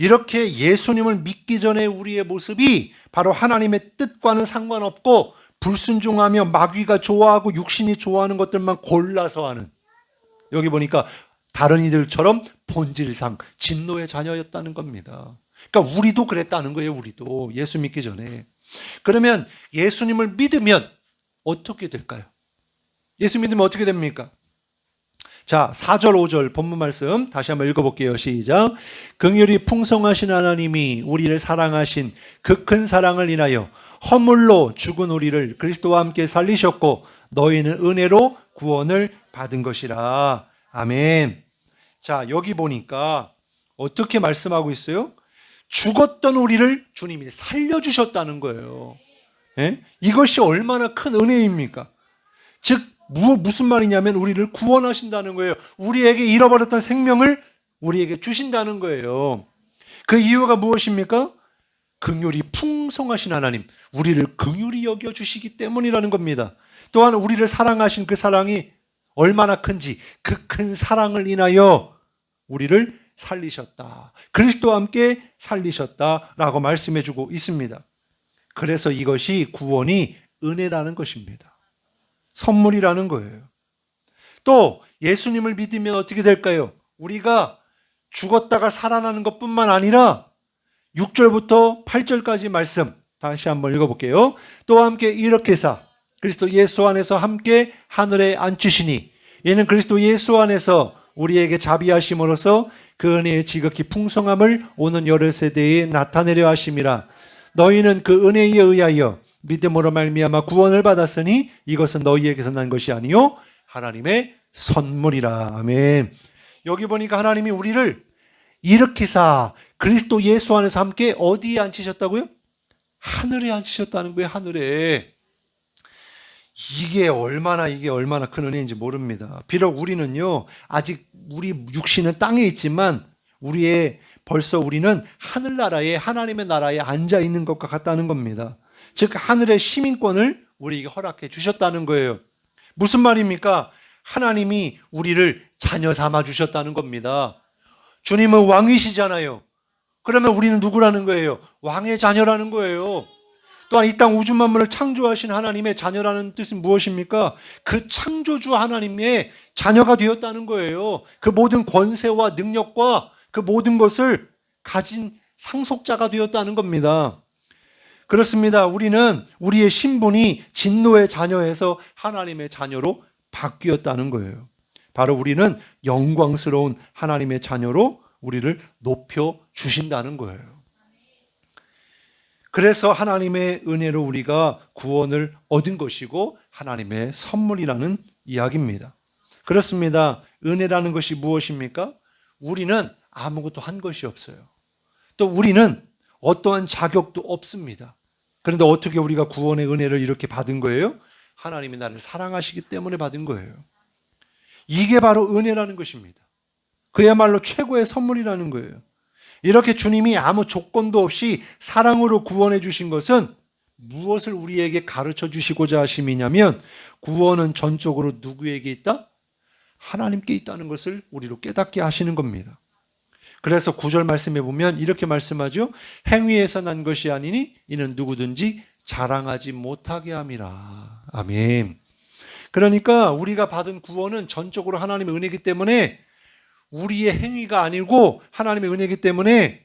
이렇게 예수님을 믿기 전에 우리의 모습이 바로 하나님의 뜻과는 상관없고 불순종하며 마귀가 좋아하고 육신이 좋아하는 것들만 골라서 하는, 여기 보니까 다른 이들처럼 본질상 진노의 자녀였다는 겁니다. 그러니까 우리도 그랬다는 거예요. 우리도 예수 믿기 전에. 그러면 예수님을 믿으면 어떻게 될까요? 예수 믿으면 어떻게 됩니까? 자, 4절 5절 본문 말씀 다시 한번 읽어볼게요. 시작. 긍휼이 풍성하신 하나님이 우리를 사랑하신 그 큰 사랑을 인하여 허물로 죽은 우리를 그리스도와 함께 살리셨고 너희는 은혜로 구원을 받은 것이라. 아멘. 자, 여기 보니까 어떻게 말씀하고 있어요? 죽었던 우리를 주님이 살려주셨다는 거예요. 이것이 얼마나 큰 은혜입니까? 즉 무슨 말이냐면 우리를 구원하신다는 거예요. 우리에게 잃어버렸던 생명을 우리에게 주신다는 거예요. 그 이유가 무엇입니까? 긍휼이 풍성하신 하나님, 우리를 긍휼히 여겨주시기 때문이라는 겁니다. 또한 우리를 사랑하신 그 사랑이 얼마나 큰지 그 큰 사랑을 인하여 우리를 살리셨다. 그리스도와 함께 살리셨다라고 말씀해주고 있습니다. 그래서 이것이 구원이 은혜라는 것입니다. 선물이라는 거예요. 또 예수님을 믿으면 어떻게 될까요? 우리가 죽었다가 살아나는 것뿐만 아니라 6절부터 8절까지 말씀 다시 한번 읽어볼게요. 또 함께 이렇게 사 그리스도 예수 안에서 함께 하늘에 앉히시니 이는 그리스도 예수 안에서 우리에게 자비하심으로써 그 은혜의 지극히 풍성함을 오는 여러 세대에 나타내려 하심이라. 너희는 그 은혜에 의하여 믿음으로 말미암아 구원을 받았으니 이것은 너희에게서 난 것이 아니요 하나님의 선물이라. 아멘. 여기 보니까 하나님이 우리를 일으키사 그리스도 예수 안에서 함께 어디에 앉히셨다고요? 하늘에 앉히셨다는 거예요. 하늘에. 이게 얼마나 큰 은혜인지 모릅니다. 비록 우리는요 아직 우리 육신은 땅에 있지만 벌써 우리는 하늘나라에 하나님의 나라에 앉아 있는 것과 같다는 겁니다. 즉 하늘의 시민권을 우리에게 허락해 주셨다는 거예요. 무슨 말입니까? 하나님이 우리를 자녀 삼아 주셨다는 겁니다. 주님은 왕이시잖아요. 그러면 우리는 누구라는 거예요? 왕의 자녀라는 거예요. 또한 이 땅 우주 만물을 창조하신 하나님의 자녀라는 뜻은 무엇입니까? 그 창조주 하나님의 자녀가 되었다는 거예요. 그 모든 권세와 능력과 그 모든 것을 가진 상속자가 되었다는 겁니다. 그렇습니다. 우리는 우리의 신분이 진노의 자녀에서 하나님의 자녀로 바뀌었다는 거예요. 바로 우리는 영광스러운 하나님의 자녀로 우리를 높여 주신다는 거예요. 그래서 하나님의 은혜로 우리가 구원을 얻은 것이고 하나님의 선물이라는 이야기입니다. 그렇습니다. 은혜라는 것이 무엇입니까? 우리는 아무것도 한 것이 없어요. 또 우리는 어떠한 자격도 없습니다. 그런데 어떻게 우리가 구원의 은혜를 이렇게 받은 거예요? 하나님이 나를 사랑하시기 때문에 받은 거예요. 이게 바로 은혜라는 것입니다. 그야말로 최고의 선물이라는 거예요. 이렇게 주님이 아무 조건도 없이 사랑으로 구원해 주신 것은 무엇을 우리에게 가르쳐 주시고자 하심이냐면 구원은 전적으로 누구에게 있다? 하나님께 있다는 것을 우리로 깨닫게 하시는 겁니다. 그래서 9절 말씀에 보면 이렇게 말씀하죠. 행위에서 난 것이 아니니 이는 누구든지 자랑하지 못하게 함이라. 아멘. 그러니까 우리가 받은 구원은 전적으로 하나님의 은혜이기 때문에 우리의 행위가 아니고 하나님의 은혜이기 때문에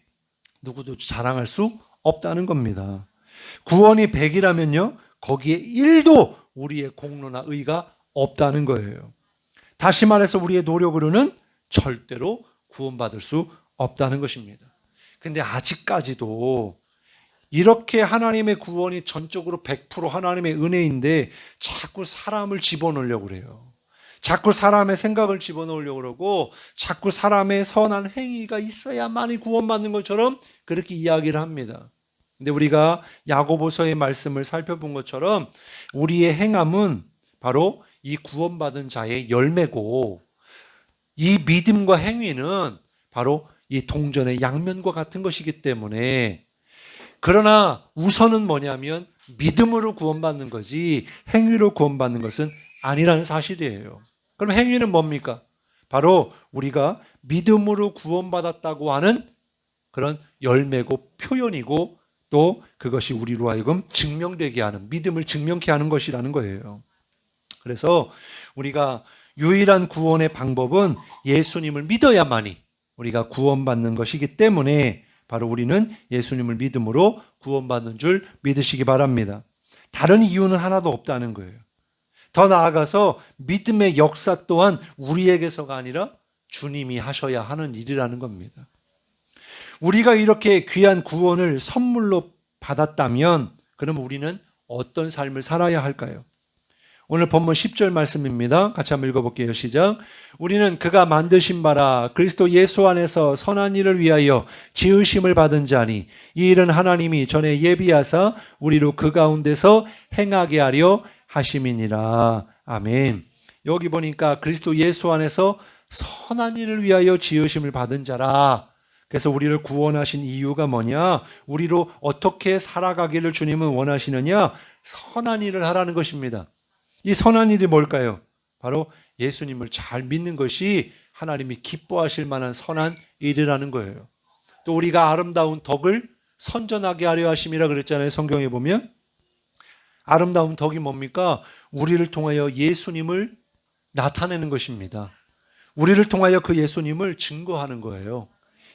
누구도 자랑할 수 없다는 겁니다. 구원이 100이라면요. 거기에 1도 우리의 공로나 의가 없다는 거예요. 다시 말해서 우리의 노력으로는 절대로 구원받을 수 없다는 것입니다. 근데 아직까지도 이렇게 하나님의 구원이 전적으로 100% 하나님의 은혜인데 자꾸 사람을 집어넣으려고 그래요. 자꾸 사람의 생각을 집어넣으려고 그러고 자꾸 사람의 선한 행위가 있어야만이 구원받는 것처럼 그렇게 이야기를 합니다. 근데 우리가 야고보서의 말씀을 살펴본 것처럼 우리의 행함은 바로 이 구원받은 자의 열매고 이 믿음과 행위는 바로 이 동전의 양면과 같은 것이기 때문에 그러나 우선은 뭐냐면 믿음으로 구원받는 거지 행위로 구원받는 것은 아니라는 사실이에요. 그럼 행위는 뭡니까? 바로 우리가 믿음으로 구원받았다고 하는 그런 열매고 표현이고 또 그것이 우리로 하여금 증명되게 하는 믿음을 증명케 하는 것이라는 거예요. 그래서 우리가 유일한 구원의 방법은 예수님을 믿어야만이 우리가 구원받는 것이기 때문에 바로 우리는 예수님을 믿음으로 구원받는 줄 믿으시기 바랍니다. 다른 이유는 하나도 없다는 거예요. 더 나아가서 믿음의 역사 또한 우리에게서가 아니라 주님이 하셔야 하는 일이라는 겁니다. 우리가 이렇게 귀한 구원을 선물로 받았다면 그럼 우리는 어떤 삶을 살아야 할까요? 오늘 본문 10절 말씀입니다. 같이 한번 읽어볼게요. 시작. 우리는 그가 만드신 바라 그리스도 예수 안에서 선한 일을 위하여 지으심을 받은 자니 이 일은 하나님이 전에 예비하사 우리로 그 가운데서 행하게 하려 하심이니라. 아멘. 여기 보니까 그리스도 예수 안에서 선한 일을 위하여 지으심을 받은 자라. 그래서 우리를 구원하신 이유가 뭐냐? 우리로 어떻게 살아가기를 주님은 원하시느냐? 선한 일을 하라는 것입니다. 이 선한 일이 뭘까요? 바로 예수님을 잘 믿는 것이 하나님이 기뻐하실 만한 선한 일이라는 거예요. 또 우리가 아름다운 덕을 선전하게 하려 하심이라 그랬잖아요. 성경에 보면 아름다운 덕이 뭡니까? 우리를 통하여 예수님을 나타내는 것입니다. 우리를 통하여 그 예수님을 증거하는 거예요.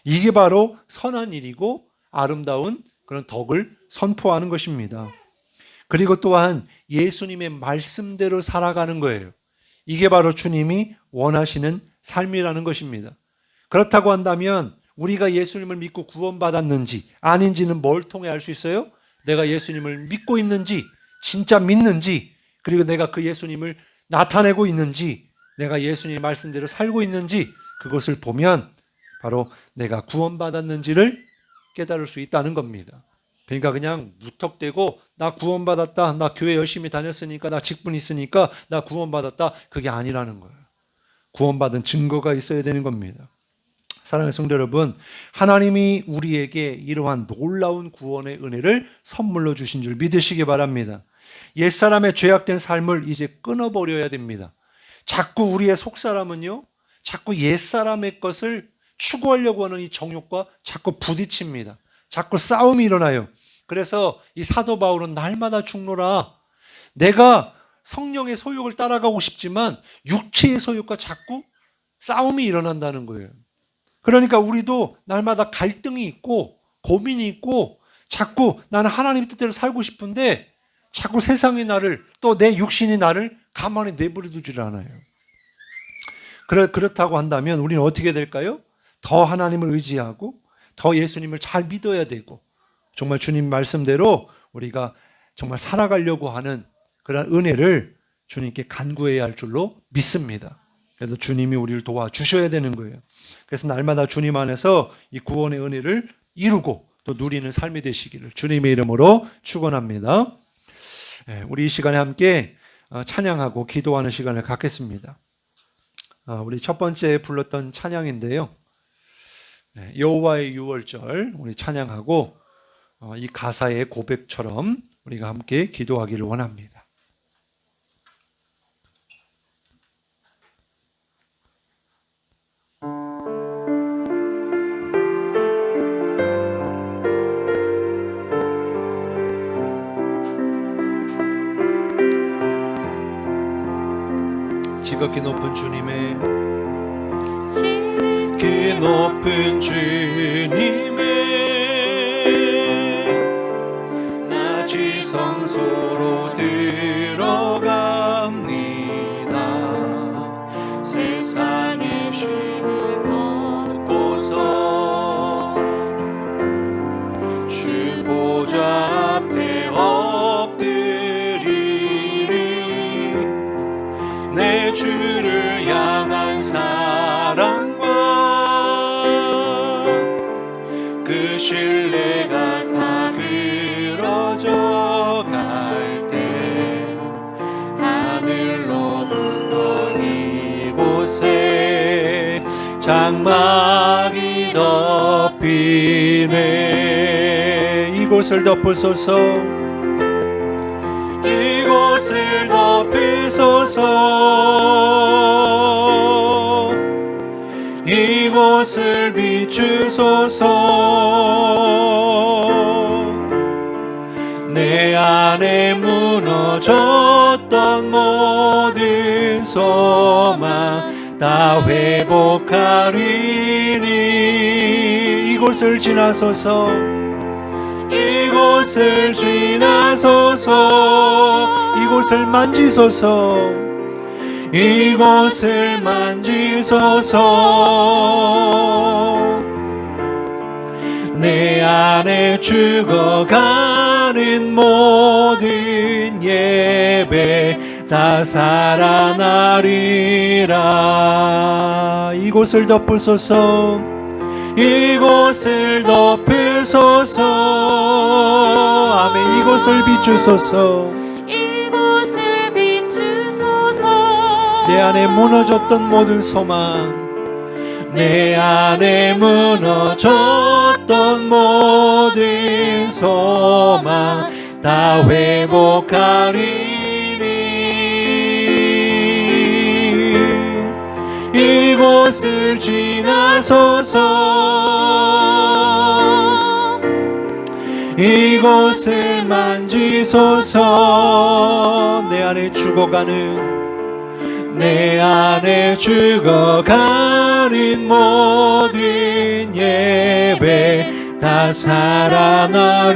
이게 바로 선한 일이고 아름다운 그런 덕을 선포하는 것입니다. 그리고 또한 예수님의 말씀대로 살아가는 거예요. 이게 바로 주님이 원하시는 삶이라는 것입니다. 그렇다고 한다면 우리가 예수님을 믿고 구원받았는지 아닌지는 뭘 통해 알 수 있어요? 내가 예수님을 믿고 있는지 진짜 믿는지 그리고 내가 그 예수님을 나타내고 있는지 내가 예수님의 말씀대로 살고 있는지 그것을 보면 바로 내가 구원받았는지를 깨달을 수 있다는 겁니다. 그러니까 그냥 무턱대고 나 구원받았다, 나 교회 열심히 다녔으니까, 나 직분 있으니까 나 구원받았다, 그게 아니라는 거예요. 구원받은 증거가 있어야 되는 겁니다. 사랑하는 성도 여러분, 하나님이 우리에게 이러한 놀라운 구원의 은혜를 선물로 주신 줄 믿으시기 바랍니다. 옛사람의 죄악된 삶을 이제 끊어버려야 됩니다. 자꾸 우리의 속사람은요, 자꾸 옛사람의 것을 추구하려고 하는 이 정욕과 자꾸 부딪힙니다. 자꾸 싸움이 일어나요. 그래서 이 사도 바울은 날마다 죽노라. 내가 성령의 소욕을 따라가고 싶지만 육체의 소욕과 자꾸 싸움이 일어난다는 거예요. 그러니까 우리도 날마다 갈등이 있고 고민이 있고 자꾸 나는 하나님 뜻대로 살고 싶은데 자꾸 세상이 나를 또 내 육신이 나를 가만히 내버려 두질 않아요. 그렇다고 한다면 우리는 어떻게 될까요? 더 하나님을 의지하고 더 예수님을 잘 믿어야 되고 정말 주님 말씀대로 우리가 정말 살아가려고 하는 그런 은혜를 주님께 간구해야 할 줄로 믿습니다. 그래서 주님이 우리를 도와주셔야 되는 거예요. 그래서 날마다 주님 안에서 이 구원의 은혜를 이루고 또 누리는 삶이 되시기를 주님의 이름으로 축원합니다. 우리 이 시간에 함께 찬양하고 기도하는 시간을 갖겠습니다. 우리 첫 번째 불렀던 찬양인데요. 여호와의 유월절 우리 찬양하고 이 가사의 고백처럼 우리가 함께 기도하기를 원합니다. 지극히 높은 주님의 지극히 높은 주님의 성소로 들어갑니다. 세상의 신을 벗고서 주 보좌 보좌 앞에 엎드리리. 내 주를 향한 사랑과 그 신뢰가 사그러져 갈 때 하늘로부터 이곳에 장막이 덮이네. 이곳을 덮으소서. 이곳을 덮으소서. 이곳을 비추소서. 내 안에 무너졌던 모든 소망 다 회복하리니. 이곳을 지나소서. 이곳을 지나소서. 이곳을 만지소서. 이곳을 만지소서. 내 안에 죽어가는 모든 예배 다 살아나리라. 이곳을 덮으소서. 이곳을 덮으소서. 아멘. 이곳을 비추소서. 이곳을 비추소서. 내 안에 무너졌던 모든 소망, 내 안에 무너졌던 모든 소망 다 회복하리니. 이곳을 지나소서. 이곳을 만지소서. 내 안에 죽어가는 모든 예배 다 살아나리라.